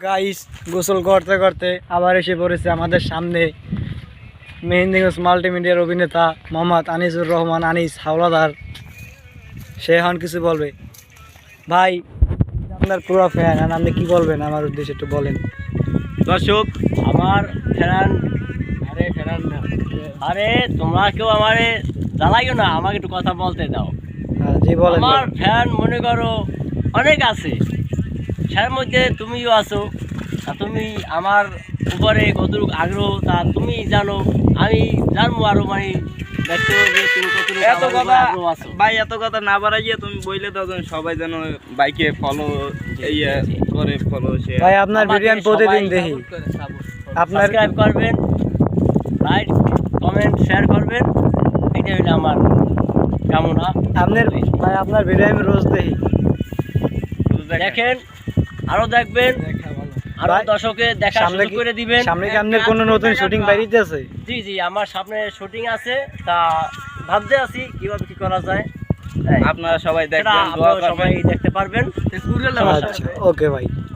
Guys গোসল করতে করতে আবার এসে পড়েছে আমাদের সামনে মেহেন্দিগঞ্জ মাল্টিমিডিয়ার অভিনেতা মোহাম্মদ আনিসুর রহমান আনিস হাওলাদার। সে এখন কিছু বলবে। ভাই আপনার পুরো ফ্যান, আর আপনি কি বলবেন আমার উদ্দেশ্যে একটু বলেন। দর্শক আমার ফেরান, আরে তোমরা কেউ আমারে জ্বালাইও না, আমাকে একটু কথা বলতে দাও। জি বলেন। আমার ফ্যান মনে করো অনেক আছে, তার মধ্যে তুমিও আছো। তা তুমি আমার উপরে কতটুকু আগ্রহ তা তুমি জানো, আমি জানবো আরো, মানে দেখতে হবে যে তুমি কতটুকু এত আমার উপরে কথা আগ্রহ আছো। ভাই, এত কথা না বাড়াইয়ে তুমি বইলে দাও যেন সবাই যেন বাইকে ফলো করে, ফলো শেয়ার। ভাই আপনার আমাকে ভিডিও আমি প্রতিদিন সবাই দেখি। আপনার সাবস্ক্রাইব করবেন, লাইক কমেন্ট শেয়ার করবেন, এটা হলো আমার কামনা। আপনার ভাই আপনার ভিডিও আমি রোজ দেখি। দেখেন, আরো দেখবেন, আরো ভাই, দর্শকে দেখার সামনে সুযোগ করে দিবেন। সামনে কি আপনার কোনো নতুন শুটিং বাইরিতে আছে? জি জি, আমার সামনে শুটিং আছে, তা ভাবতে আছি কিভাবে কি করা যায়। আপনারা সবাই সেটা দেখবেন, দোয়া আপনারা করবেন। সবাই দেখতে পারবেন। আচ্ছা ওকে ভাই।